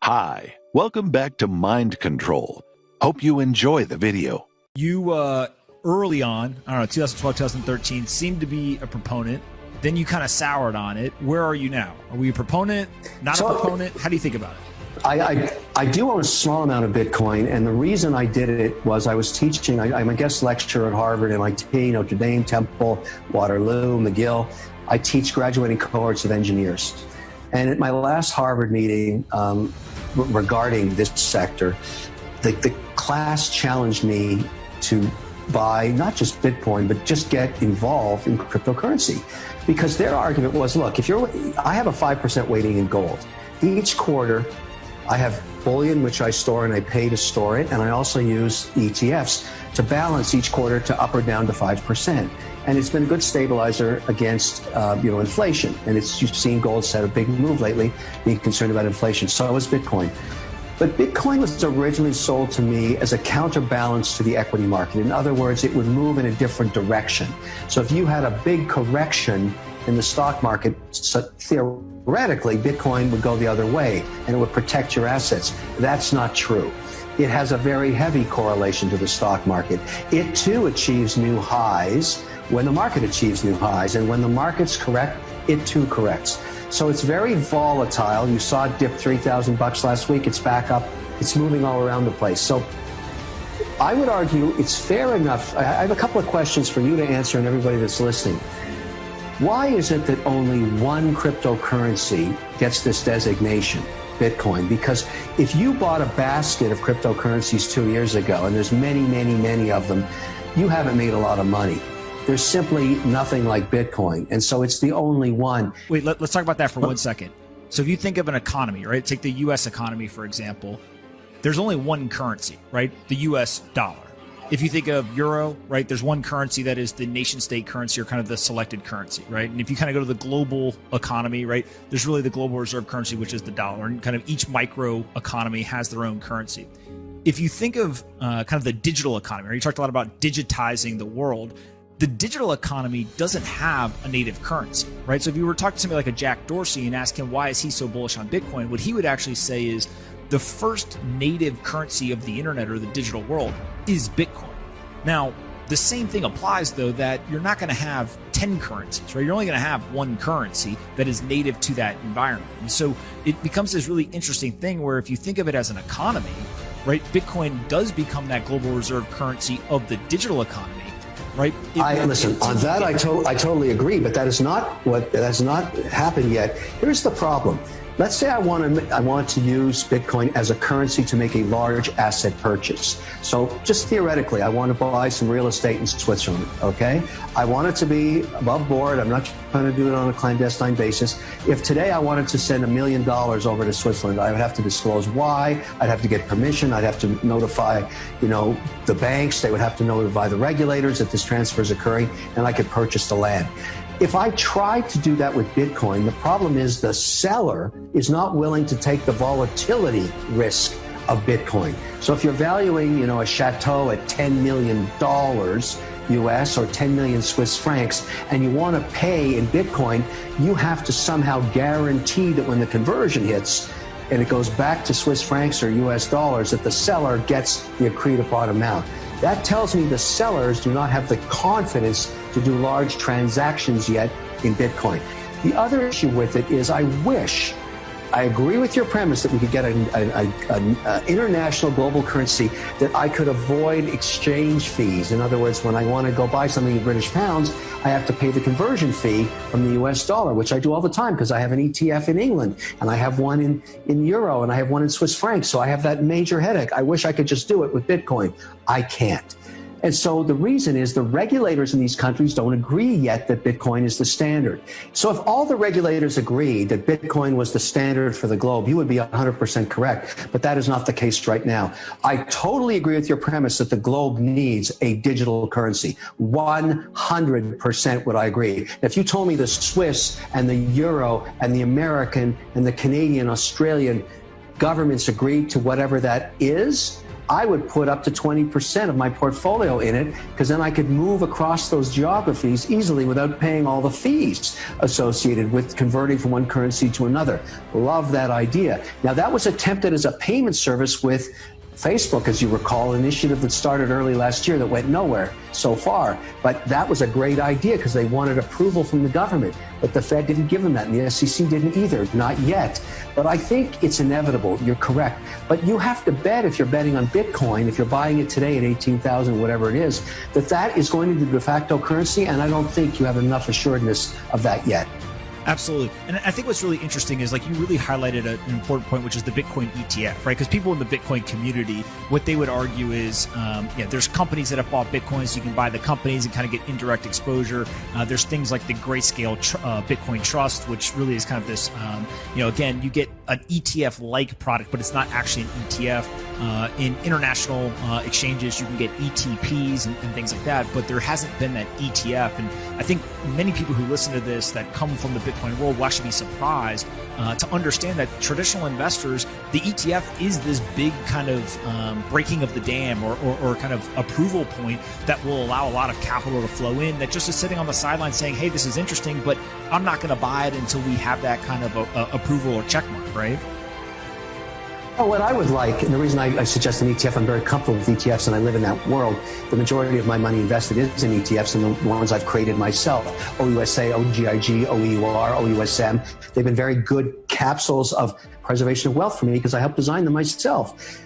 Hi, welcome back to Mind Control. Hope you enjoy the video. You, early on, I don't know, 2012, 2013, seemed to be a proponent. Then you kind of soured on it. Where are you now? Are we a proponent, not a proponent? How do you think about it? I do own a small amount of Bitcoin, and the reason I did it was I was teaching. I'm a guest lecturer at Harvard, MIT, Notre Dame, Temple, Waterloo, McGill. I teach graduating cohorts of engineers. And at my last Harvard meeting regarding this sector, the class challenged me to buy not just Bitcoin, but just get involved in cryptocurrency. Because their argument was, look, I have a 5% weighting in gold. Each quarter, I have bullion, which I store and I pay to store it. And I also use ETFs to balance each quarter to up or down to 5%. And it's been a good stabilizer against, inflation. And you've seen gold set a big move lately, being concerned about inflation. So is Bitcoin. But Bitcoin was originally sold to me as a counterbalance to the equity market. In other words, it would move in a different direction. So if you had a big correction in the stock market, theoretically, Bitcoin would go the other way and it would protect your assets. That's not true. It has a very heavy correlation to the stock market. It too achieves new highs when the market achieves new highs. And when the market's correct, it too corrects. So it's very volatile. You saw it dip $3,000 last week. It's back up. It's moving all around the place. So I would argue it's fair enough. I have a couple of questions for you to answer and everybody that's listening. Why is it that only one cryptocurrency gets this designation, Bitcoin? Because if you bought a basket of cryptocurrencies 2 years ago, and there's many, many, many of them, you haven't made a lot of money. There's simply nothing like Bitcoin. And so it's the only one. Wait, let's talk about that for 1 second. So if you think of an economy, right? Take the U.S. economy, for example. There's only one currency, right? The U.S. dollar. If you think of euro, right, there's one currency that is the nation state currency or kind of the selected currency, right? And if you kind of go to the global economy, right, there's really the global reserve currency, which is the dollar. And kind of each micro economy has their own currency. If you think of kind of the digital economy, right, you talked a lot about digitizing the world. The digital economy doesn't have a native currency, right? So if you were talking to somebody like a Jack Dorsey and ask him why is he so bullish on Bitcoin, what he would actually say is the first native currency of the internet or the digital world is Bitcoin. Now, the same thing applies, though, that you're not going to have 10 currencies, right? You're only going to have one currency that is native to that environment. And so it becomes this really interesting thing where if you think of it as an economy, right, Bitcoin does become that global reserve currency of the digital economy. Right. Listen, on that, I totally agree, but that has not happened yet. Here's the problem. Let's say I want to use Bitcoin as a currency to make a large asset purchase. So just theoretically, I want to buy some real estate in Switzerland, okay? I want it to be above board. I'm not trying to do it on a clandestine basis. If today I wanted to send $1 million over to Switzerland, I would have to disclose why. I'd have to get permission. I'd have to notify, the banks. They would have to notify the regulators that this transfer is occurring, and I could purchase the land. If I tried to do that with Bitcoin, the problem is the seller is not willing to take the volatility risk of Bitcoin. So if you're valuing, a chateau at $10 million US or 10 million Swiss francs, and you want to pay in Bitcoin, you have to somehow guarantee that when the conversion hits and it goes back to Swiss francs or US dollars, that the seller gets the agreed upon amount. That tells me the sellers do not have the confidence to do large transactions yet in Bitcoin. The other issue with it is I agree with your premise that we could get an international global currency that I could avoid exchange fees. In other words, when I want to go buy something in British pounds, I have to pay the conversion fee from the US dollar, which I do all the time because I have an ETF in England and I have one in euro and I have one in Swiss francs. So I have that major headache. I wish I could just do it with Bitcoin. I can't. And so the reason is the regulators in these countries don't agree yet that Bitcoin is the standard. So if all the regulators agreed that Bitcoin was the standard for the globe, you would be 100% correct. But that is not the case right now. I totally agree with your premise that the globe needs a digital currency. 100% would I agree. If you told me the Swiss and the Euro and the American and the Canadian, Australian governments agreed to whatever that is, I would put up to 20% of my portfolio in it, because then I could move across those geographies easily without paying all the fees associated with converting from one currency to another. Love that idea. Now, that was attempted as a payment service with Facebook, as you recall, an initiative that started early last year that went nowhere so far. But that was a great idea because they wanted approval from the government. But the Fed didn't give them that, and the SEC didn't either, not yet. But I think it's inevitable. You're correct. But you have to bet, if you're betting on Bitcoin, if you're buying it today at 18,000, whatever it is, that that is going to be the de facto currency. And I don't think you have enough assuredness of that yet. Absolutely. And I think what's really interesting is, like, you really highlighted an important point, which is the Bitcoin ETF, right? Because people in the Bitcoin community, what they would argue is, there's companies that have bought Bitcoin, so you can buy the companies and kind of get indirect exposure. There's things like the Grayscale Bitcoin Trust, which really is kind of this, again, you get an ETF-like product, but it's not actually an ETF. In international exchanges, you can get ETPs and things like that, but there hasn't been that ETF. And I think many people who listen to this that come from the Bitcoin world will actually be surprised to understand that traditional investors, the ETF is this big kind of breaking of the dam or kind of approval point that will allow a lot of capital to flow in that just is sitting on the sideline saying, hey, this is interesting, but I'm not going to buy it until we have that kind of approval or check mark, right? Oh, what I would like, and the reason I suggest an ETF, I'm very comfortable with ETFs and I live in that world. The majority of my money invested is in ETFs and the ones I've created myself. OUSA, OGIG, OEUR, OUSM. They've been very good capsules of preservation of wealth for me because I helped design them myself.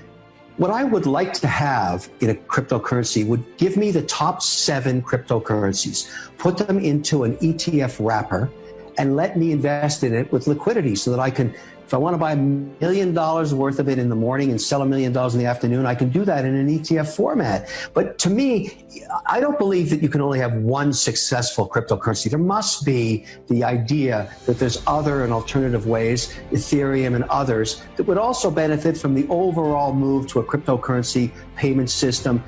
What I would like to have in a cryptocurrency would give me the top 7 cryptocurrencies, put them into an ETF wrapper, and let me invest in it with liquidity so that I can, if I want to buy $1 million worth of it in the morning and sell $1 million in the afternoon, I can do that in an ETF format. But to me, I don't believe that you can only have one successful cryptocurrency. There must be the idea that there's other and alternative ways, Ethereum and others, that would also benefit from the overall move to a cryptocurrency payment system,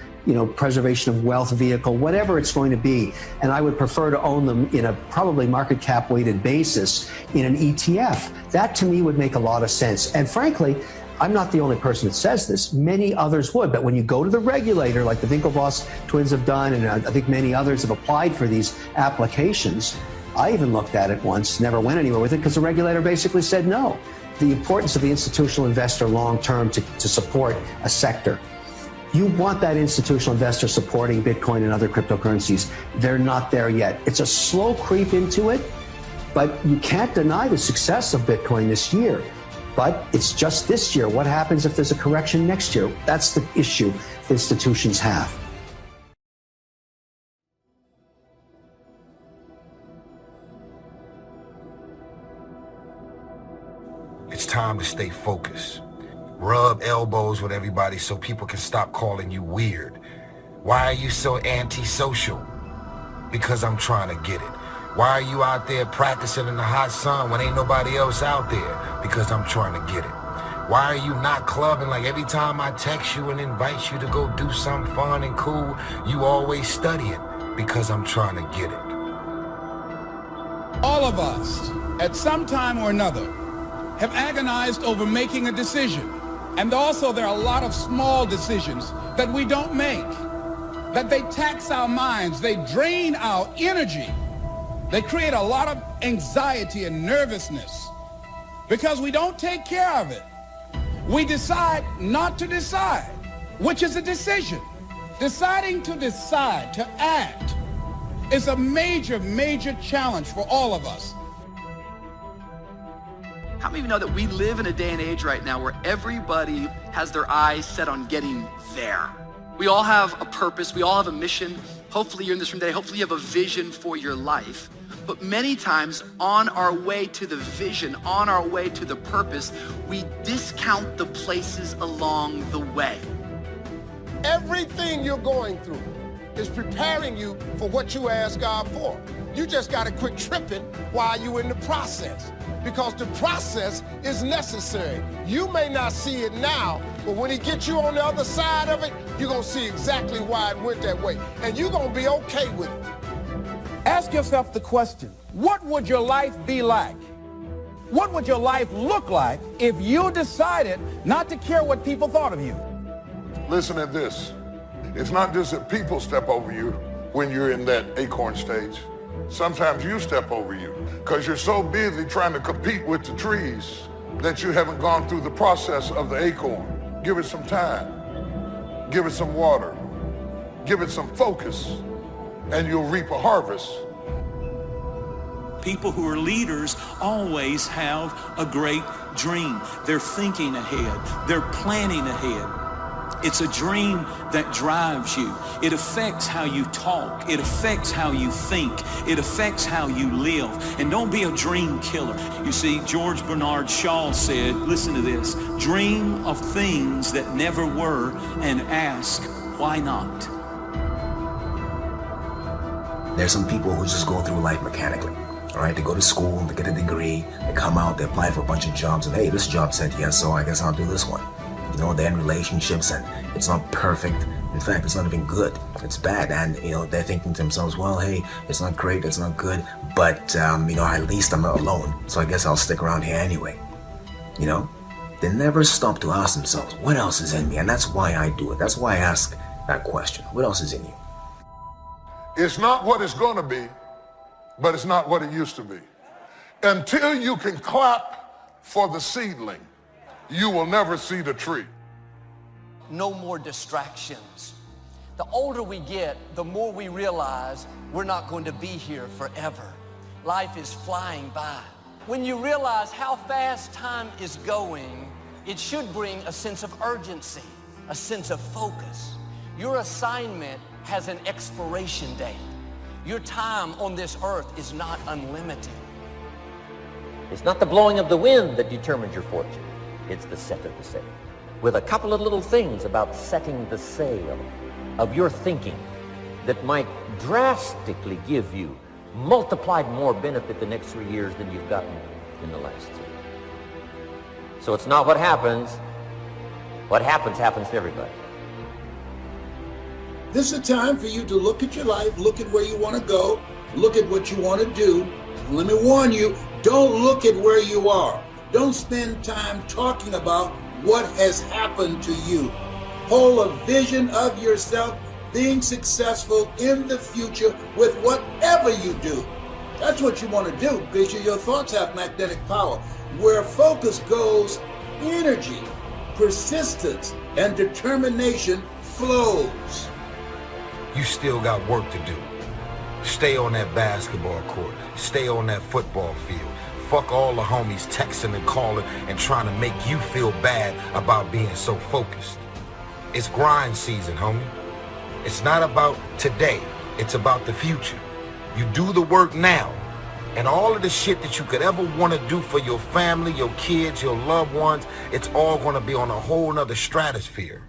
preservation of wealth vehicle, whatever it's going to be. And I would prefer to own them in a probably market cap weighted basis in an ETF. That to me would make a lot of sense. And frankly, I'm not the only person that says this. Many others would. But when you go to the regulator, like the Winklevoss twins have done, and I think many others have applied for these applications, I even looked at it once, never went anywhere with it because the regulator basically said no. The importance of the institutional investor long-term to support a sector. You want that institutional investor supporting Bitcoin and other cryptocurrencies. They're not there yet. It's a slow creep into it, but you can't deny the success of Bitcoin this year. But it's just this year. What happens if there's a correction next year? That's the issue institutions have. It's time to stay focused. Rub elbows with everybody so people can stop calling you weird. Why are you so antisocial? Because I'm trying to get it. Why are you out there practicing in the hot sun when ain't nobody else out there? Because I'm trying to get it. Why are you not clubbing? Like every time I text you and invite you to go do something fun and cool, you always studying. Because I'm trying to get it. All of us, at some time or another, have agonized over making a decision. And also there are a lot of small decisions that we don't make, that they tax our minds, they drain our energy. They create a lot of anxiety and nervousness because we don't take care of it. We decide not to decide, which is a decision. Deciding to decide, to act, is a major, major challenge for all of us. How many of you know that we live in a day and age right now where everybody has their eyes set on getting there? We all have a purpose, we all have a mission. Hopefully you're in this room today, hopefully you have a vision for your life. But many times on our way to the vision, on our way to the purpose, we discount the places along the way. Everything you're going through is preparing you for what you ask God for. You just got to quit tripping while you're in the process, because the process is necessary. You may not see it now, but when he gets you on the other side of it, you're going to see exactly why it went that way, and you're going to be okay with it. Ask yourself the question, what would your life be like? What would your life look like if you decided not to care what people thought of you? Listen at this. It's not just that people step over you when you're in that acorn stage. Sometimes you step over you because you're so busy trying to compete with the trees that you haven't gone through the process of the acorn. Give it some time. Give it some water. Give it some focus, and you'll reap a harvest. People who are leaders always have a great dream. They're thinking ahead. They're planning ahead. It's a dream that drives you. It affects how you talk. It affects how you think. It affects how you live. And don't be a dream killer. You see, George Bernard Shaw said, listen to this, dream of things that never were and ask, why not? There's some people who just go through life mechanically. All right, they go to school, they get a degree, they come out, they apply for a bunch of jobs, and hey, this job said yes, so I guess I'll do this one. You know, they're in relationships and it's not perfect. In fact, it's not even good. It's bad. And, you know, they're thinking to themselves, well, hey, it's not great, it's not good, but, you know, at least I'm not alone. So I guess I'll stick around here anyway. You know, they never stop to ask themselves, what else is in me? And that's why I do it. That's why I ask that question. What else is in you? It's not what it's going to be, but it's not what it used to be. Until you can clap for the seedling, you will never see the tree. No more distractions. The older we get, the more we realize we're not going to be here forever. Life is flying by. When you realize how fast time is going, it should bring a sense of urgency, a sense of focus. Your assignment has an expiration date. Your time on this earth is not unlimited. It's not the blowing of the wind that determines your fortune. It's the set of the sail. With a couple of little things about setting the sail of your thinking that might drastically give you multiplied more benefit the next 3 years than you've gotten in the last 3. So it's not what happens. What happens happens to everybody. This is a time for you to look at your life, look at where you want to go, look at what you want to do. Let me warn you, don't look at where you are. Don't spend time talking about what has happened to you. Hold a vision of yourself being successful in the future with whatever you do. That's what you want to do because your thoughts have magnetic power. Where focus goes, energy, persistence, and determination flows. You still got work to do. Stay on that basketball court. Stay on that football field. Fuck all the homies texting and calling and trying to make you feel bad about being so focused. It's grind season, homie. It's not about today. It's about the future. You do the work now, and all of the shit that you could ever want to do for your family, your kids, your loved ones, it's all going to be on a whole nother stratosphere.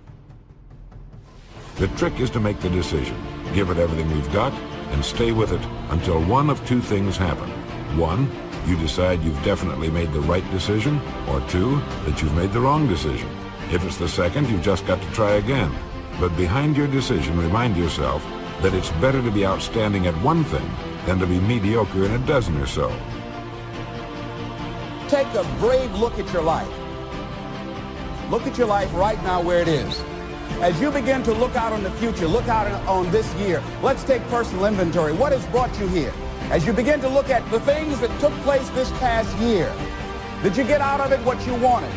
The trick is to make the decision, give it everything we've got, and stay with it until one of two things happen. One, you decide you've definitely made the right decision, or two, that you've made the wrong decision. If it's the second, you've just got to try again. But behind your decision, remind yourself that it's better to be outstanding at one thing than to be mediocre in a dozen or so. Take a brave look at your life. Look at your life right now where it is. As you begin to look out on the future, look out on this year, let's take personal inventory. What has brought you here? As you begin to look at the things that took place this past year, did you get out of it what you wanted?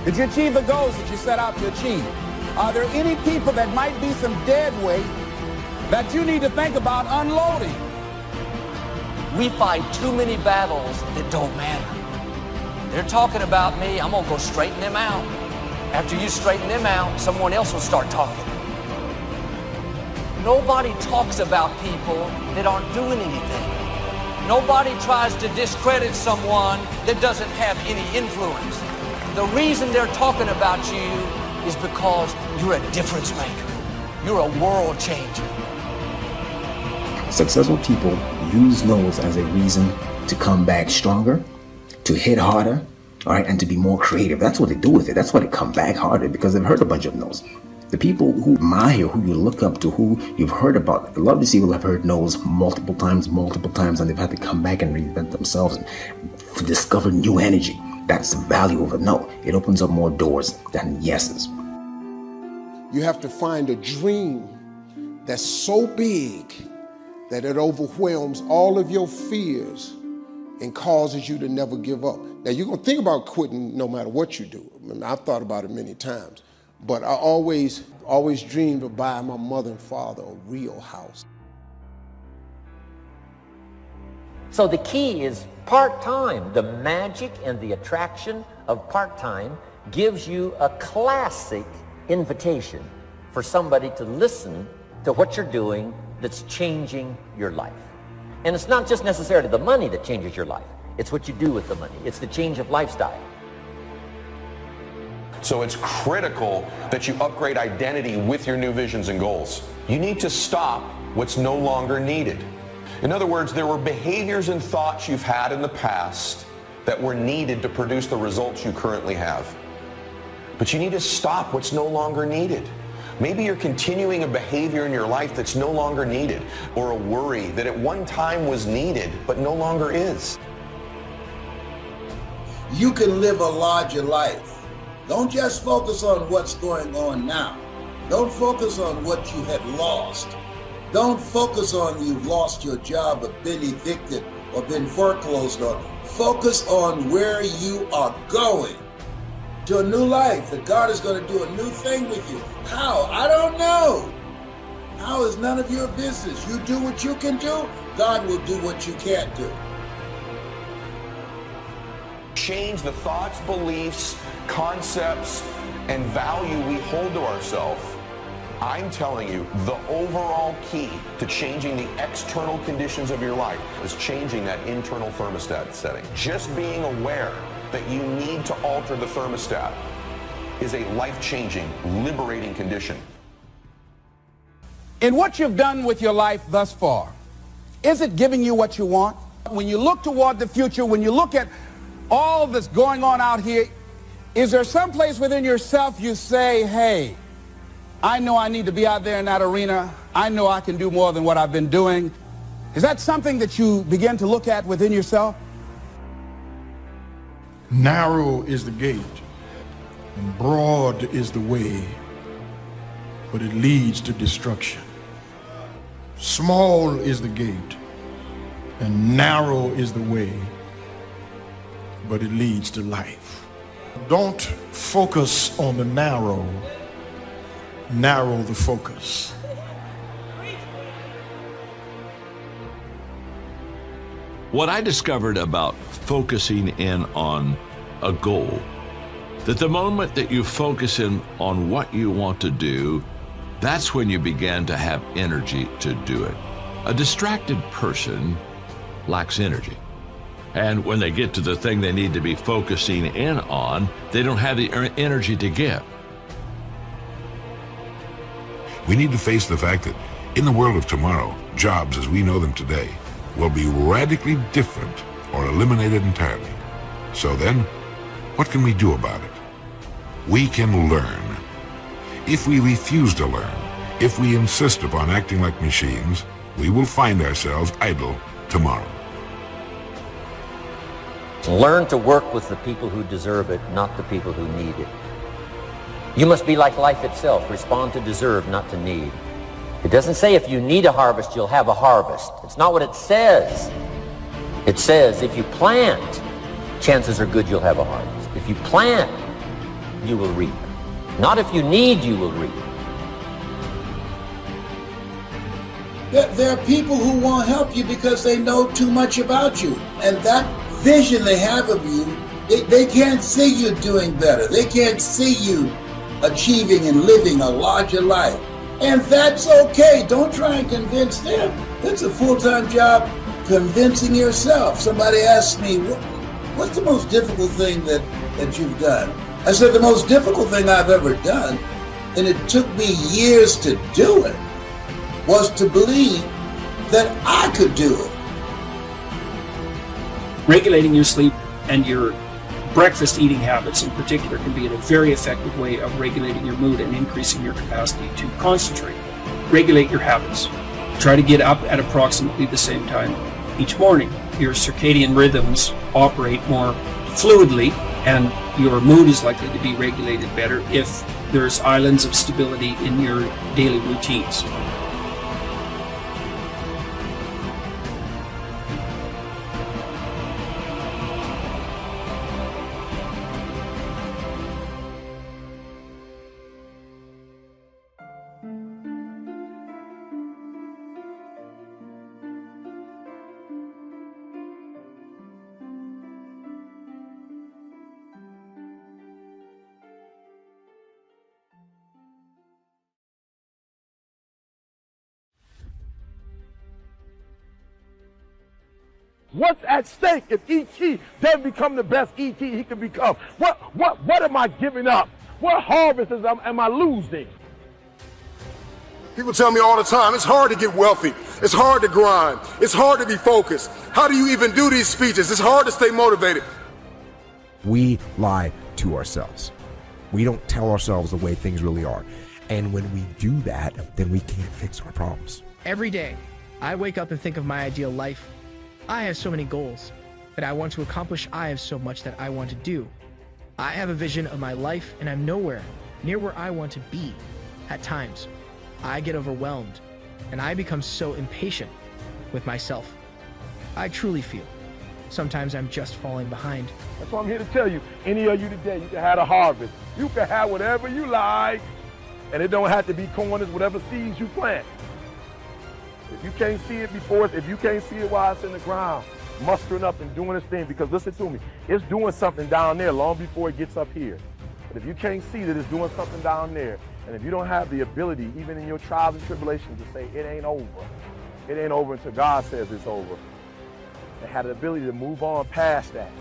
Did you achieve the goals that you set out to achieve? Are there any people that might be some dead weight that you need to think about unloading? We fight too many battles that don't matter. They're talking about me, I'm gonna go straighten them out. After you straighten them out, someone else will start talking. Nobody talks about people that aren't doing anything. Nobody tries to discredit someone that doesn't have any influence. The reason they're talking about you is because you're a difference maker. You're a world changer. Successful people use no's as a reason to come back stronger, to hit harder, all right, and to be more creative. That's what they do with it. That's why they come back harder, because they've heard a bunch of no's. The people who admire, who you look up to, who you've heard about, a lot of these people have heard no's multiple times, and they've had to come back and reinvent themselves and discover new energy. That's the value of a no. It opens up more doors than yeses. You have to find a dream that's so big that it overwhelms all of your fears and causes you to never give up. Now, you're going to think about quitting no matter what you do. I mean, I've thought about it many times, but I always dreamed of buying my mother and father a real house. So the key is part-time. The magic and the attraction of part-time gives you a classic invitation for somebody to listen to what you're doing that's changing your life. And it's not just necessarily the money that changes your life. It's what you do with the money. It's the change of lifestyle. So it's critical that you upgrade identity with your new visions and goals. You need to stop what's no longer needed. In other words, there were behaviors and thoughts you've had in the past that were needed to produce the results you currently have. But you need to stop what's no longer needed. Maybe you're continuing a behavior in your life that's no longer needed, or a worry that at one time was needed but no longer is. You can live a larger life. Don't just focus on what's going on now. Don't focus on what you have lost. Don't focus on you've lost your job or been evicted or been foreclosed on. Focus on where you are going. To a new life, that God is going to do a new thing with you. How? I don't know. How is none of your business. You do what you can do, God will do what you can't do. Change the thoughts, beliefs, concepts, and value we hold to ourselves. I'm telling you, the overall key to changing the external conditions of your life is changing that internal thermostat setting. Just being aware that you need to alter the thermostat is a life-changing, liberating condition. In what you've done with your life thus far, is it giving you what you want? When you look toward the future, when you look at all that's going on out here, is there some place within yourself you say, hey, I know I need to be out there in that arena. I know I can do more than what I've been doing. Is that something that you begin to look at within yourself? Narrow is the gate, and broad is the way, but it leads to destruction. Small is the gate, and narrow is the way, but it leads to life. Don't focus on the narrow, narrow the focus. What I discovered about focusing in on a goal, that the moment that you focus in on what you want to do, that's when you begin to have energy to do it. A distracted person lacks energy. And when they get to the thing they need to be focusing in on, they don't have the energy to give. We need to face the fact that in the world of tomorrow, jobs as we know them today will be radically different or eliminated entirely. So then, what can we do about it? We can learn. If we refuse to learn, if we insist upon acting like machines, we will find ourselves idle tomorrow. Learn to work with the people who deserve it, not the people who need it. You must be like life itself. Respond to deserve, not to need. It doesn't say if you need a harvest, you'll have a harvest. It's not what it says. It says if you plant, chances are good you'll have a harvest. If you plant, you will reap. Not if you need, you will reap. There are people who won't help you because they know too much about you. And that vision they have of you, they can't see you doing better. They can't see you achieving and living a larger life. And that's okay. Don't try and convince them. It's a full-time job convincing yourself. Somebody asked me, what's the most difficult thing that you've done? I said, the most difficult thing I've ever done, and it took me years to do it, was to believe that I could do it. Regulating your sleep and your breakfast eating habits in particular can be a very effective way of regulating your mood and increasing your capacity to concentrate. Regulate your habits. Try to get up at approximately the same time each morning. Your circadian rhythms operate more fluidly, and your mood is likely to be regulated better if there's islands of stability in your daily routines. What's at stake if E.T. doesn't become the best E.T. he can become? What am I giving up? What harvest am I losing? People tell me all the time, it's hard to get wealthy. It's hard to grind. It's hard to be focused. How do you even do these speeches? It's hard to stay motivated. We lie to ourselves. We don't tell ourselves the way things really are. And when we do that, then we can't fix our problems. Every day, I wake up and think of my ideal life. I have so many goals that I want to accomplish. I have so much that I want to do. I have a vision of my life, and I'm nowhere near where I want to be. At times, I get overwhelmed, and I become so impatient with myself. I truly feel sometimes I'm just falling behind. That's why I'm here to tell you, any of you today, you can have a harvest. You can have whatever you like, and it don't have to be corn, it's whatever seeds you plant. If you can't see it before, if you can't see it while it's in the ground, mustering up and doing its thing, because listen to me, it's doing something down there long before it gets up here. But if you can't see that it's doing something down there, and if you don't have the ability, even in your trials and tribulations, to say it ain't over until God says it's over, and have the ability to move on past that,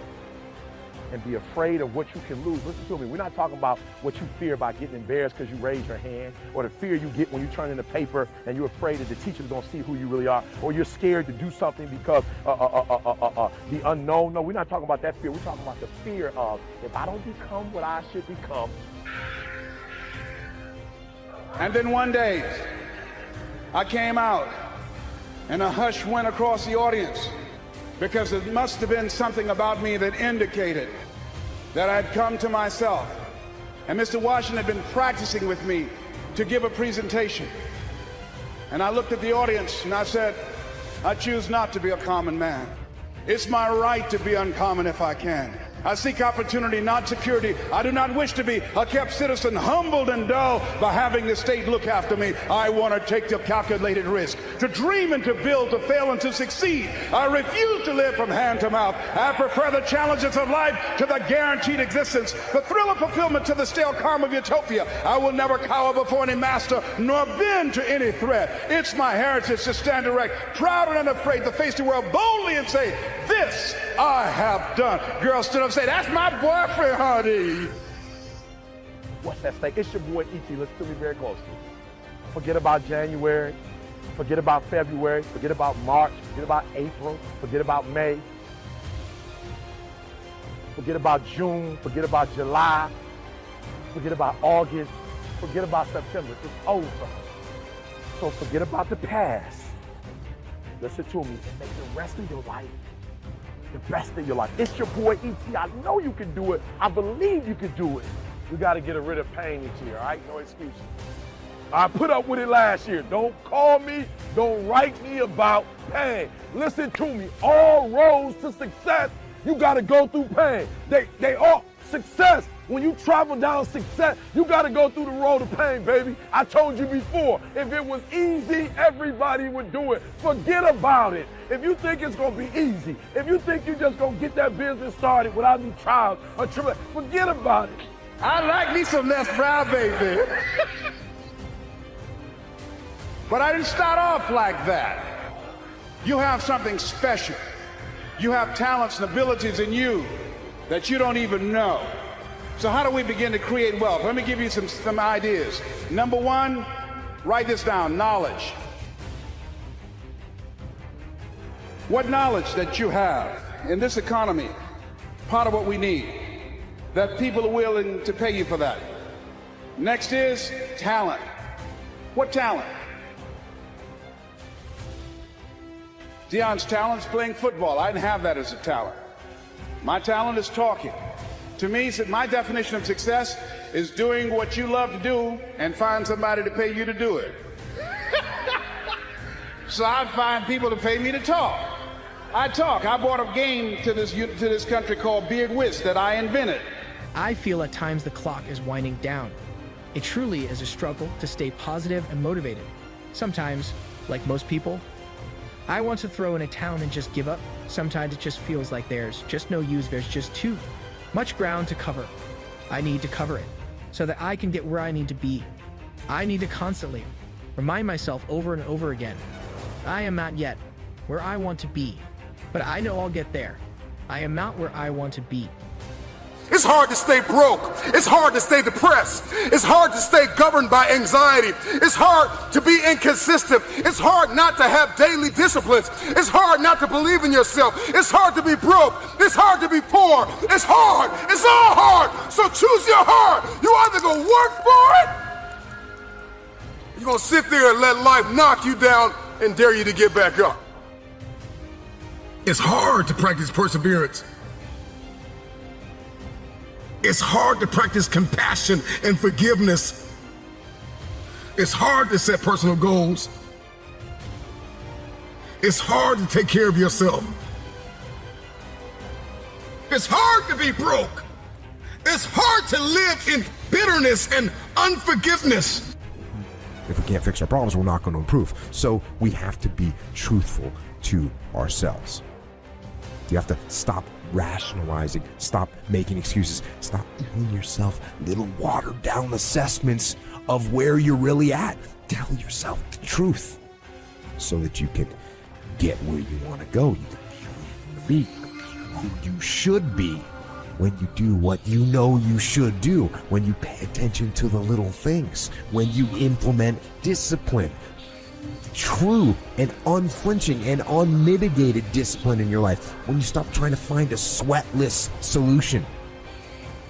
and be afraid of what you can lose. Listen to me, we're not talking about what you fear about getting embarrassed because you raise your hand, or the fear you get when you turn in the paper and you're afraid that the teacher's gonna see who you really are, or you're scared to do something because the unknown. No, we're not talking about that fear. We're talking about the fear of, if I don't become what I should become. And then one day, I came out and a hush went across the audience, because it must have been something about me that indicated that I'd come to myself. And Mr. Washington had been practicing with me to give a presentation. And I looked at the audience and I said, I choose not to be a common man. It's my right to be uncommon if I can. I seek opportunity, not security. I do not wish to be a kept citizen, humbled and dull by having the state look after me. I want to take the calculated risk, to dream and to build, to fail and to succeed. I refuse to live from hand to mouth. I prefer the challenges of life to the guaranteed existence, the thrill of fulfillment to the stale calm of utopia. I will never cower before any master, nor bend to any threat. It's my heritage to stand erect, proud and unafraid, to face the world boldly and say, this I have done. Girls stood up and say, that's my boyfriend, honey. What's at stake? It's your boy E.T. Listen to me very closely. Forget about January. Forget about February. Forget about March. Forget about April. Forget about May. Forget about June. Forget about July. Forget about August. Forget about September. It's over. So forget about the past. Listen to me and make the rest of your life the best of your life. It's your boy E.T. I know you can do it. I believe you can do it. We got to get rid of pain this year, all right? No excuses. I put up with it last year. Don't call me. Don't write me about pain. Listen to me. All roads to success, you got to go through pain. They all success. When you travel down success, you got to go through the road of pain, baby. I told you before, if it was easy, everybody would do it. Forget about it. If you think it's going to be easy, if you think you're just going to get that business started without any trials or tribulations, forget about it. I like me some Les Brown, baby. But I didn't start off like that. You have something special. You have talents and abilities in you that you don't even know. So how do we begin to create wealth? Let me give you some ideas. Number one, write this down, knowledge. What knowledge that you have in this economy, part of what we need, that people are willing to pay you for that. Next is talent. What talent? Dion's talent is playing football. I didn't have that as a talent. My talent is talking To me, my definition of success is doing what you love to do and find somebody to pay you to do it. So I find people to pay me to talk. I talk. I brought a game to this country called Beard Whist that I invented. I feel at times the clock is winding down. It truly is a struggle to stay positive and motivated. Sometimes, like most people, I want to throw in a towel and just give up. Sometimes it just feels like there's just no use, there's just too much ground to cover. I need to cover it so that I can get where I need to be. I need to constantly remind myself over and over again, I am not yet where I want to be, but I know I'll get there. I am not where I want to be. It's hard to stay broke. It's hard to stay depressed. It's hard to stay governed by anxiety. It's hard to be inconsistent. It's hard not to have daily disciplines. It's hard not to believe in yourself. It's hard to be broke. It's hard to be poor. It's hard. It's all hard. So choose your heart. You either gonna work for it, or you're gonna sit there and let life knock you down and dare you to get back up. It's hard to practice perseverance. It's hard to practice compassion and forgiveness. It's hard to set personal goals. It's hard to take care of yourself. It's hard to be broke. It's hard to live in bitterness and unforgiveness. If we can't fix our problems, we're not going to improve. So we have to be truthful to ourselves. You have to stop rationalizing, stop making excuses, stop giving yourself little watered down assessments of where you're really at. Tell yourself the truth so that you can get where you want to go. You can be who you should be when you do what you know you should do, when you pay attention to the little things, when you implement discipline. True and unflinching and unmitigated discipline in your life. When you stop trying to find a sweatless solution.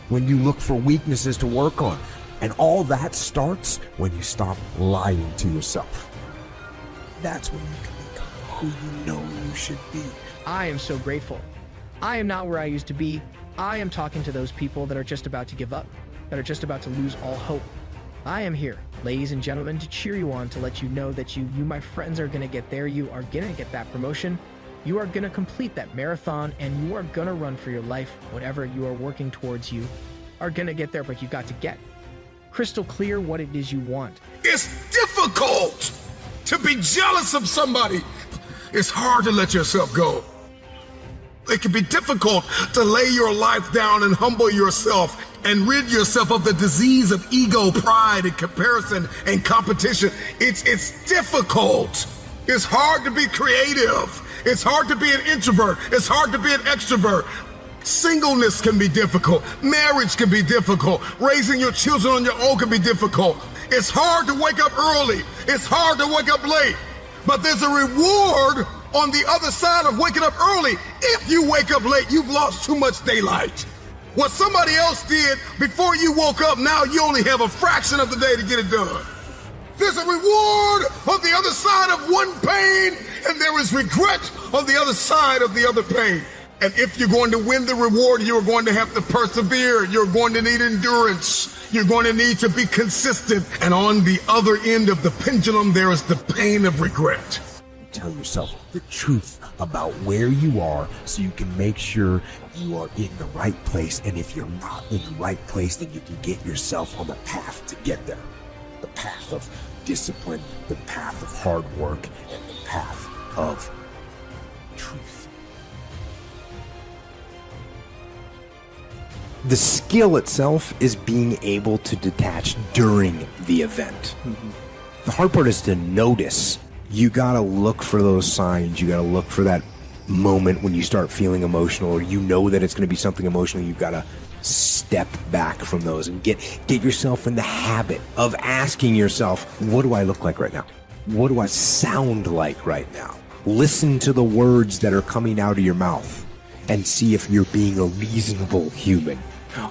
When you look for weaknesses to work on. And all that starts when you stop lying to yourself. That's when you can become who you know you should be. I am so grateful. I am not where I used to be. I am talking to those people that are just about to give up, that are just about to lose all hope. I am here, ladies and gentlemen, to cheer you on, to let you know that you my friends, are going to get there. You are going to get that promotion. You are going to complete that marathon, and you are going to run for your life. Whatever you are working towards, you are going to get there, but you got to get crystal clear what it is you want. It's difficult to be jealous of somebody. It's hard to let yourself go. It can be difficult to lay your life down and humble yourself and rid yourself of the disease of ego, pride, and comparison and competition. It's difficult. It's hard to be creative. It's hard to be an introvert. It's hard to be an extrovert. Singleness can be difficult. Marriage can be difficult. Raising your children on your own can be difficult. It's hard to wake up early. It's hard to wake up late. But there's a reward on the other side of waking up early. If you wake up late, you've lost too much daylight. What somebody else did before you woke up, now you only have a fraction of the day to get it done. There's a reward on the other side of one pain, and there is regret on the other side of the other pain. And if you're going to win the reward, you're going to have to persevere. You're going to need endurance. You're going to need to be consistent. And on the other end of the pendulum, there is the pain of regret. Tell yourself the truth about where you are so you can make sure you are in the right place. And if you're not in the right place, then you can get yourself on the path to get there. The path of discipline, the path of hard work, and the path of truth. The skill itself is being able to detach during the event. The hard part is to notice. You gotta look for those signs. You gotta look for that moment when you start feeling emotional, or you know that it's gonna be something emotional. You've gotta step back from those and get yourself in the habit of asking yourself, what do I look like right now? What do I sound like right now? Listen to the words that are coming out of your mouth and see if you're being a reasonable human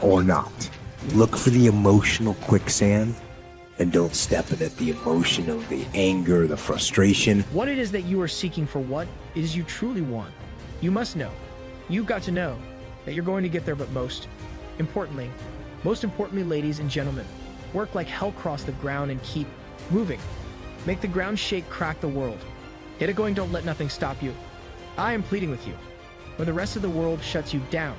or not. Look for the emotional quicksand and don't step in it. The emotion of the anger, the frustration. What it is that you are seeking for, what it is you truly want. You must know. You've got to know that you're going to get there, but most, Most importantly, ladies and gentlemen, work like hell across the ground and keep moving. Make the ground shake, crack the world. Get it going, don't let nothing stop you. I am pleading with you. When the rest of the world shuts you down,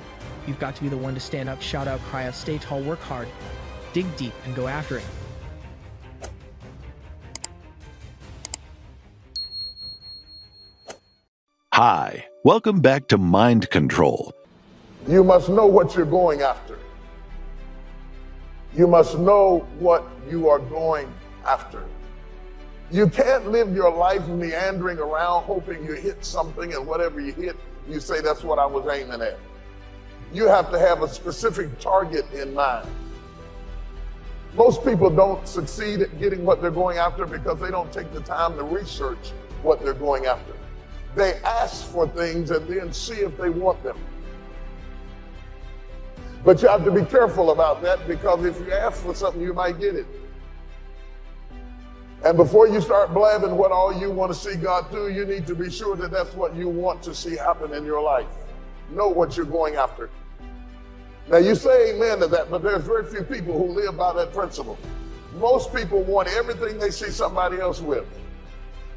you've got to be the one to stand up, shout out, cry out, stay tall, work hard, dig deep, and go after it. Hi, welcome back to Mind Control. You must know what you're going after. You must know what you are going after. You can't live your life meandering around hoping you hit something, and whatever you hit, you say, that's what I was aiming at. You have to have a specific target in mind. Most people don't succeed at getting what they're going after because they don't take the time to research what they're going after. They ask for things and then see if they want them. But you have to be careful about that, because if you ask for something, you might get it. And before you start blabbing what all you want to see God do, you need to be sure that that's what you want to see happen in your life. Know what you're going after. Now you say amen to that, but there's very few people who live by that principle. Most people want everything they see somebody else with.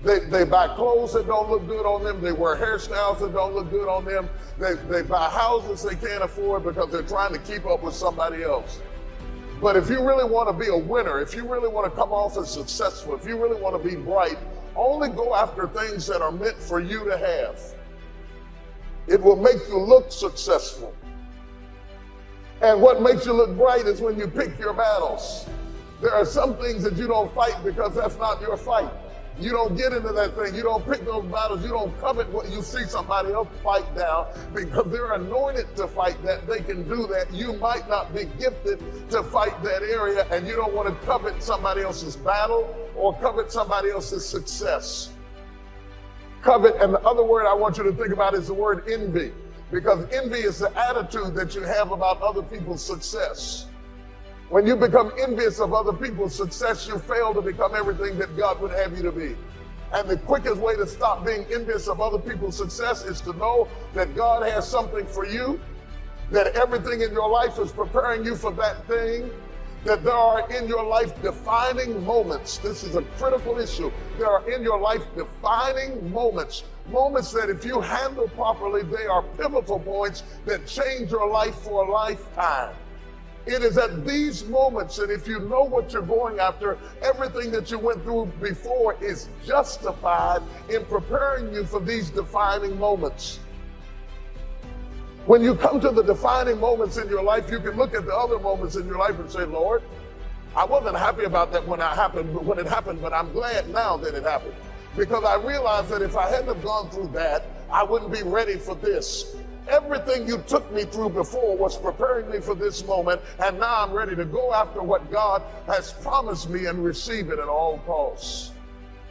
They buy clothes that don't look good on them. They wear hairstyles that don't look good on them. They buy houses they can't afford because they're trying to keep up with somebody else. But if you really want to be a winner, if you really want to come off as successful, if you really want to be bright, only go after things that are meant for you to have. It will make you look successful. And what makes you look bright is when you pick your battles. There are some things that you don't fight because that's not your fight. You don't get into that thing. You don't pick those battles. You don't covet what you see somebody else fight down because they're anointed to fight that. They can do that. You might not be gifted to fight that area, and you don't want to covet somebody else's battle or covet somebody else's success. Covet, and the other word I want you to think about is the word envy, because envy is the attitude that you have about other people's success. When you become envious of other people's success, you fail to become everything that God would have you to be. And the quickest way to stop being envious of other people's success is to know that God has something for you, that everything in your life is preparing you for that thing, that there are in your life defining moments. This is a critical issue. There are in your life defining moments, moments that if you handle properly, they are pivotal points that change your life for a lifetime. It is at these moments that if you know what you're going after, everything that you went through before is justified in preparing you for these defining moments. When you come to the defining moments in your life, you can look at the other moments in your life and say, Lord, I wasn't happy about that when it happened, but I'm glad now that it happened. Because I realized that if I hadn't have gone through that, I wouldn't be ready for this. Everything you took me through before was preparing me for this moment, and now I'm ready to go after what God has promised me and receive it at all costs.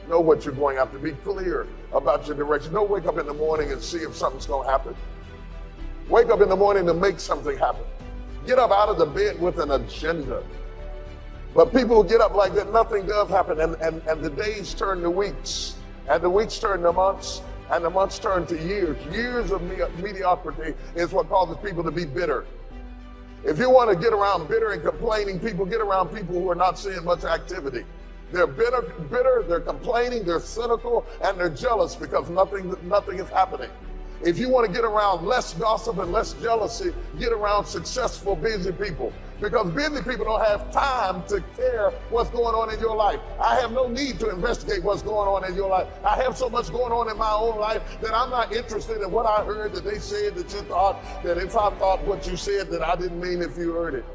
Know what you're going after. Be clear about your direction. Don't wake up in the morning and see if something's going to happen. Wake up in the morning to make something happen. Get up out of the bed with an agenda. But people who get up like that, nothing does happen, and the days turn to weeks, and the weeks turn to months, and the months turn to years. Years of mediocrity is what causes people to be bitter. If you want to get around bitter and complaining people, get around people who are not seeing much activity. They're bitter, they're complaining, they're cynical, and they're jealous because nothing is happening. If you want to get around less gossip and less jealousy, get around successful, busy people. Because busy people don't have time to care what's going on in your life. I have no need to investigate what's going on in your life. I have so much going on in my own life that I'm not interested in what I heard that they said that you thought, that if I thought what you said that I didn't mean if you heard it.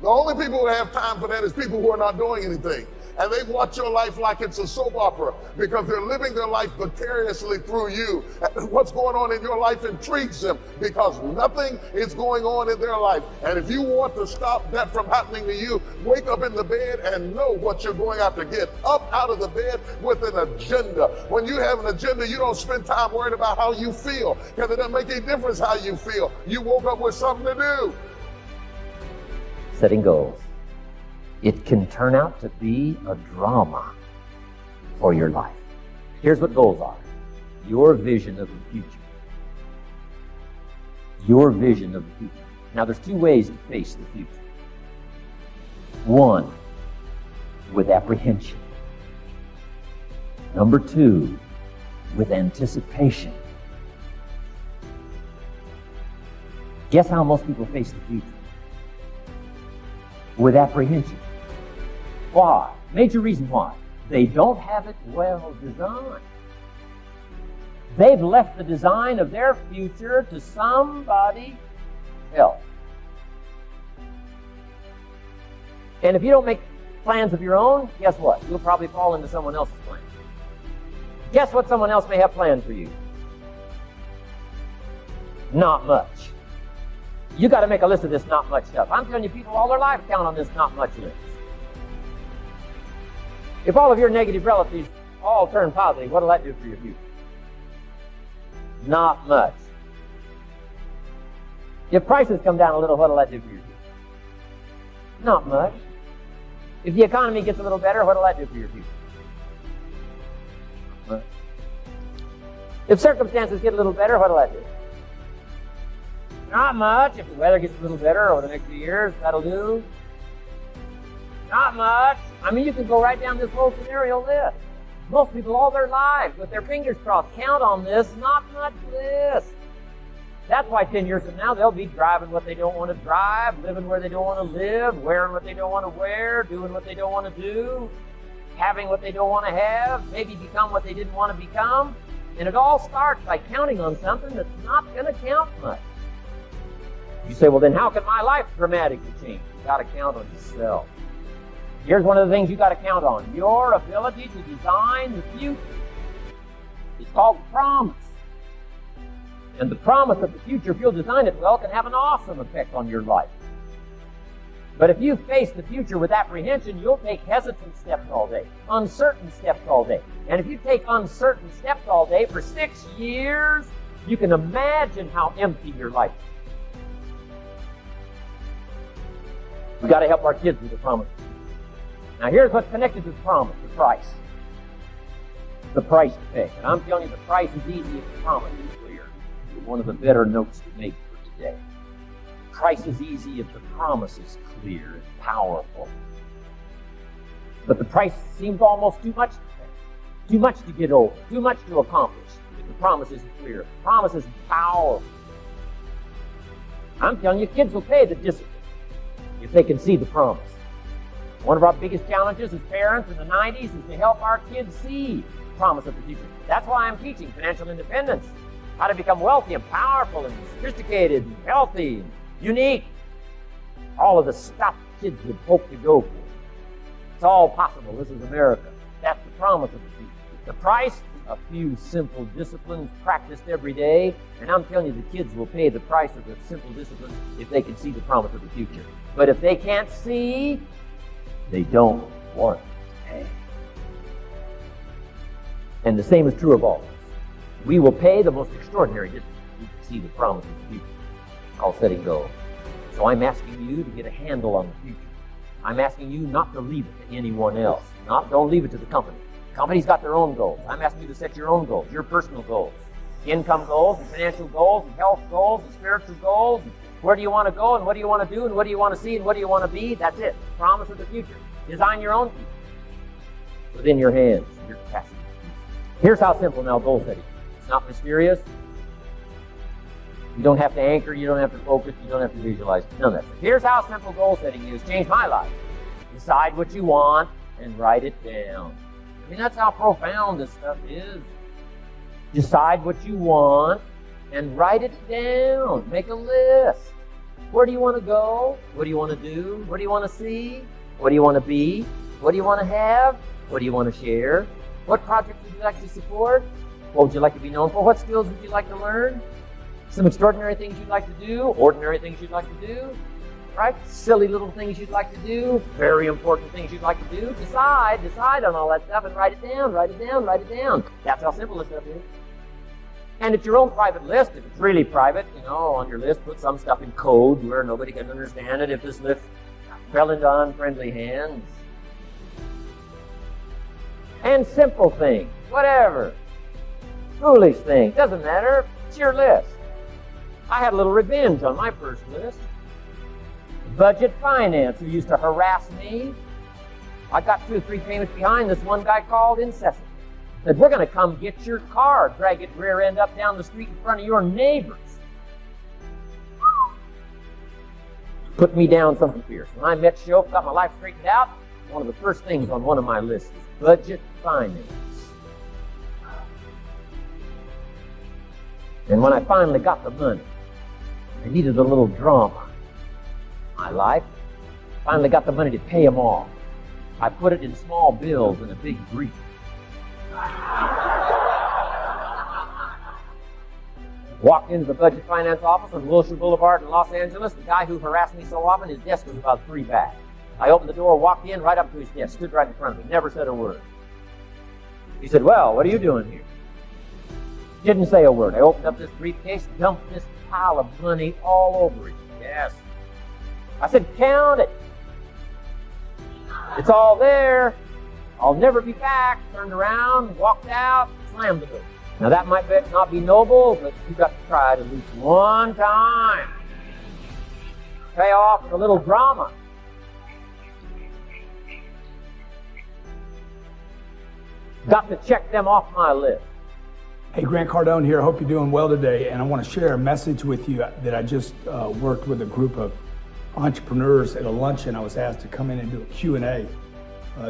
The only people who have time for that is people who are not doing anything. And they watch your life like it's a soap opera because they're living their life vicariously through you. And what's going on in your life intrigues them because nothing is going on in their life. And if you want to stop that from happening to you, wake up in the bed and know what you're going after. Get up out of the bed with an agenda. When you have an agenda, you don't spend time worrying about how you feel because it doesn't make any difference how you feel. You woke up with something to do. Setting goals. It can turn out to be a drama for your life. Here's what goals are. Your vision of the future. Your vision of the future. Now, there's two ways to face the future. One, with apprehension. Number two, with anticipation. Guess how most people face the future? With apprehension. Why? Major reason why. They don't have it well designed. They've left the design of their future to somebody else. And if you don't make plans of your own, guess what? You'll probably fall into someone else's plan. Guess what someone else may have planned for you? Not much. You got to make a list of this not much stuff. I'm telling you, people all their lives count on this not much list. If all of your negative relatives all turn positive, what'll that do for your future? Not much. If prices come down a little, what'll that do for your future? Not much. If the economy gets a little better, what'll that do for your future? Not much. If circumstances get a little better, what'll that do? Not much. If the weather gets a little better over the next few years, that'll do. Not much. I mean, you can go right down this whole scenario list. Most people all their lives, with their fingers crossed, count on this not much list. That's why 10 years from now, they'll be driving what they don't want to drive, living where they don't want to live, wearing what they don't want to wear, doing what they don't want to do, having what they don't want to have, maybe become what they didn't want to become. And it all starts by counting on something that's not going to count much. You say, well, then how can my life dramatically change? You've got to count on yourself. Here's one of the things you've got to count on. Your ability to design the future. It's called promise. And the promise of the future, if you'll design it well, can have an awesome effect on your life. But if you face the future with apprehension, you'll take hesitant steps all day, uncertain steps all day. And if you take uncertain steps all day for 6 years, you can imagine how empty your life is. We've got to help our kids with the promise. Now here's what's connected to the promise, the price. The price to pay. And I'm telling you, the price is easy if the promise is clear. One of the better notes to make for today. Price is easy if the promise is clear and powerful. But the price seems almost too much to pay. Too much to get over. Too much to accomplish if the promise isn't clear. The promise isn't powerful. I'm telling you, kids will pay the discipline if they can see the promise. One of our biggest challenges as parents in the 90s is to help our kids see the promise of the future. That's why I'm teaching financial independence, how to become wealthy and powerful and sophisticated and healthy and unique. All of the stuff kids would hope to go for. It's all possible. This is America. That's the promise of the future. The price, a few simple disciplines practiced every day, and I'm telling you, the kids will pay the price of the simple disciplines if they can see the promise of the future. But if they can't see, they don't want to pay. And the same is true of all of us. We will pay the most extraordinary discipline if we can see the promise of the future. I'll setting go. So I'm asking you to get a handle on the future. I'm asking you not to leave it to anyone else. Don't leave it to the company. The company's got their own goals. I'm asking you to set your own goals, your personal goals. Income goals, and financial goals, and health goals, and spiritual goals. Where do you want to go, and what do you want to do, and what do you want to see, and what do you want to be? That's it. Promise of the future. Design your own future. Within your hands, your capacity. Here's how simple now goal setting. It's not mysterious. You don't have to anchor, you don't have to focus, you don't have to visualize. None of that. Here's how simple goal setting is. Changed my life. Decide what you want and write it down. I mean, that's how profound this stuff is. Decide what you want and write it down. Make a list. Where do you want to go? What do you want to do? What do you want to see? What do you want to be? What do you want to have? What do you want to share? What projects would you like to support? What would you like to be known for? What skills would you like to learn? Some extraordinary things you'd like to do, ordinary things you'd like to do, right? Silly little things you'd like to do, very important things you'd like to do. Decide on all that stuff and write it down, write it down, write it down. That's how simple this stuff is. And it's your own private list. If it's really private, on your list, put some stuff in code where nobody can understand it if this list fell into unfriendly hands. And simple things, whatever. Foolish things, doesn't matter. It's your list. I had a little revenge on my first list. Budget Finance, who used to harass me. I got 2 or 3 payments behind. This one guy called incessantly. Said, we're going to come get your car, drag it rear end up down the street in front of your neighbors. Put me down something fierce. When I met Shoaff, got my life straightened out, one of the first things on one of my lists is budget finance. And when I finally got the money, I needed a little drama in my life. Finally got the money to pay them off. I put it in small bills in a big brief. Walked into the budget finance office on Wilshire Boulevard in Los Angeles. The guy who harassed me so often, his desk was about 3 back. I opened the door, walked in, right up to his desk, stood right in front of me, never said a word. He said, well, what are you doing here? Didn't say a word. I opened up this briefcase, dumped this pile of money all over it. Yes. I said, count it. It's all there. I'll never be back. Turned around, walked out, slammed the door. Now that might not be noble, but you've got to try it at least one time. Pay off with a little drama. Got to check them off my list. Hey, Grant Cardone here. Hope you're doing well today. And I want to share a message with you that I just worked with a group of entrepreneurs at a luncheon. I was asked to come in and do a Q&A.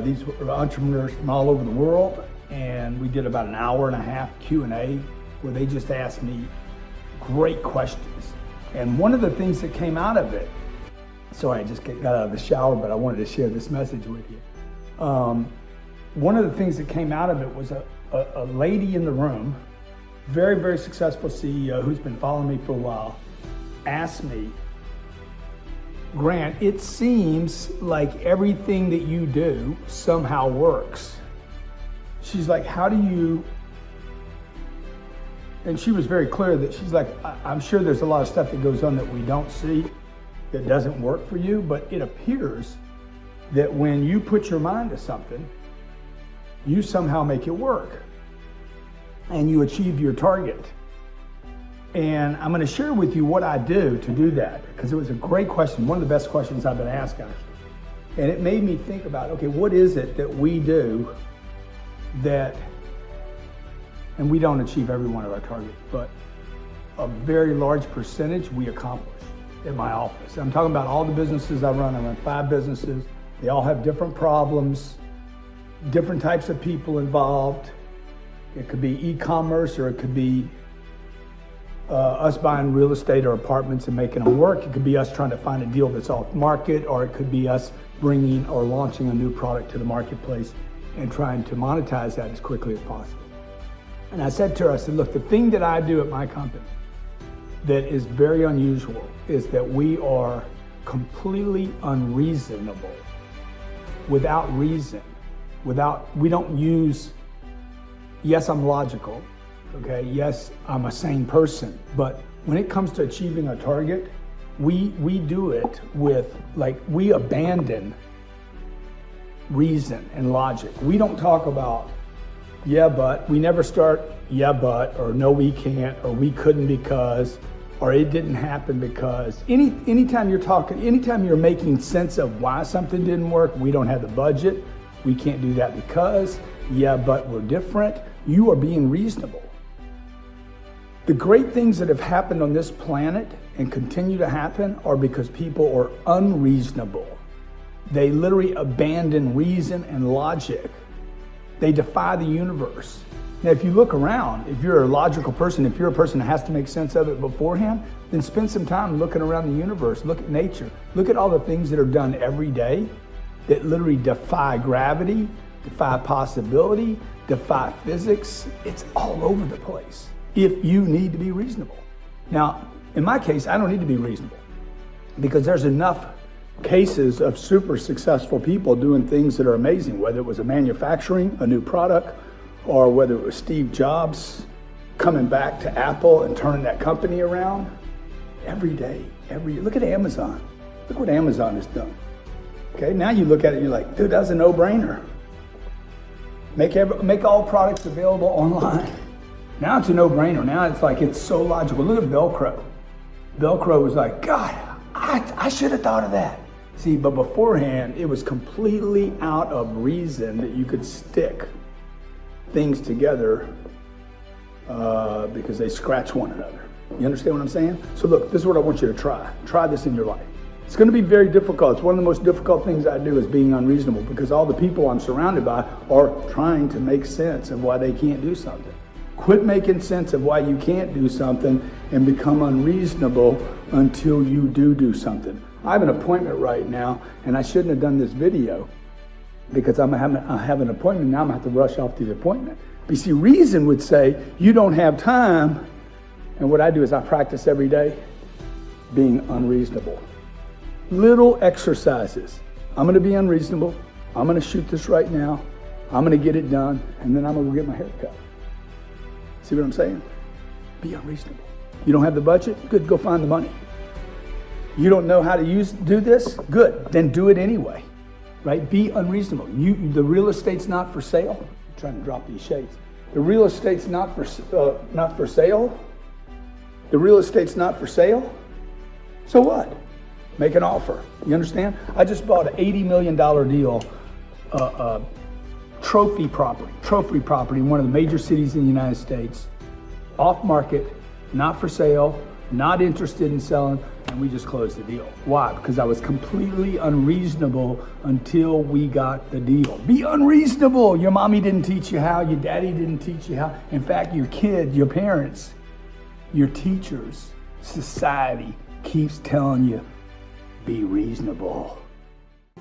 These were entrepreneurs from all over the world. And we did about an hour and a half Q&A where they just asked me great questions. And one of the things that came out of it, sorry, I just got out of the shower, but I wanted to share this message with you. One of the things that came out of it was a lady in the room, very, very successful CEO who's been following me for a while, asked me, Grant, it seems like everything that you do somehow works. She's like, how do you, and she was very clear that she's like, I'm sure there's a lot of stuff that goes on that we don't see that doesn't work for you, but it appears that when you put your mind to something, you somehow make it work and you achieve your target. And I'm going to share with you what I do to do that, because it was a great question, one of the best questions I've been asked actually. And it made me think about, okay, what is it that we do that, and we don't achieve every one of our targets, but a very large percentage we accomplish in my office. I'm talking about all the businesses I run 5 businesses. They all have different problems, different types of people involved. It could be e-commerce, or it could be us buying real estate or apartments and making them work. It could be us trying to find a deal that's off market, or it could be us bringing or launching a new product to the marketplace and trying to monetize that as quickly as possible. And I said to her, I said, look, the thing that I do at my company that is very unusual is that we are completely unreasonable, without reason, we don't use, yes, I'm logical, okay, yes, I'm a sane person, but when it comes to achieving a target, we do it with, like, we abandon reason and logic. We don't talk about, yeah, but. We never start, yeah, but, or no, we can't, or we couldn't because, or it didn't happen because. Anytime you're making sense of why something didn't work, we don't have the budget, we can't do that because, yeah, but we're different, you are being reasonable. The great things that have happened on this planet and continue to happen are because people are unreasonable. They literally abandon reason and logic. They defy the universe. Now, if you look around, if you're a logical person, if you're a person that has to make sense of it beforehand, then spend some time looking around the universe, look at nature, look at all the things that are done every day that literally defy gravity, defy possibility, defy physics. It's all over the place if you need to be reasonable. Now, in my case, I don't need to be reasonable because there's enough cases of super successful people doing things that are amazing, whether it was a manufacturing, a new product, or whether it was Steve Jobs coming back to Apple and turning that company around. Every day, look at Amazon. Look what Amazon has done. Okay, now you look at it, you're like, dude, that's a no-brainer. Make all products available online. Now it's a no-brainer. Now it's like, it's so logical. Look at Velcro. Velcro was like, God, I should have thought of that. See, but beforehand, it was completely out of reason that you could stick things together because they scratch one another. You understand what I'm saying? So look, this is what I want you to try. Try this in your life. It's going to be very difficult. It's one of the most difficult things I do is being unreasonable because all the people I'm surrounded by are trying to make sense of why they can't do something. Quit making sense of why you can't do something and become unreasonable until you do something. I have an appointment right now, and I shouldn't have done this video because I have an appointment. Now I'm going to have to rush off to the appointment. But you see, reason would say you don't have time, and what I do is I practice every day being unreasonable. Little exercises. I'm going to be unreasonable. I'm going to shoot this right now. I'm going to get it done, and then I'm going to go get my hair cut. See what I'm saying? Be unreasonable. You don't have the budget? Good, go find the money. You don't know how to do this? Good, then do it anyway, right? Be unreasonable. The real estate's not for sale. I'm trying to drop these shades. The real estate's not for sale. The real estate's not for sale. So what? Make an offer. You understand? I just bought an $80 million deal, trophy property in one of the major cities in the United States, off market, not for sale, not interested in selling, and we just closed the deal. Why? Because I was completely unreasonable until we got the deal. Be unreasonable. Your mommy didn't teach you how, your daddy didn't teach you how. In fact, your kid, your parents, your teachers, society keeps telling you, be reasonable.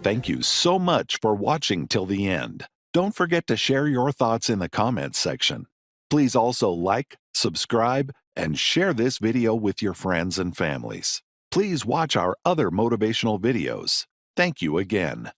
Thank you so much for watching till the end. Don't forget to share your thoughts in the comments section. Please also like, subscribe, and share this video with your friends and families. Please watch our other motivational videos. Thank you again.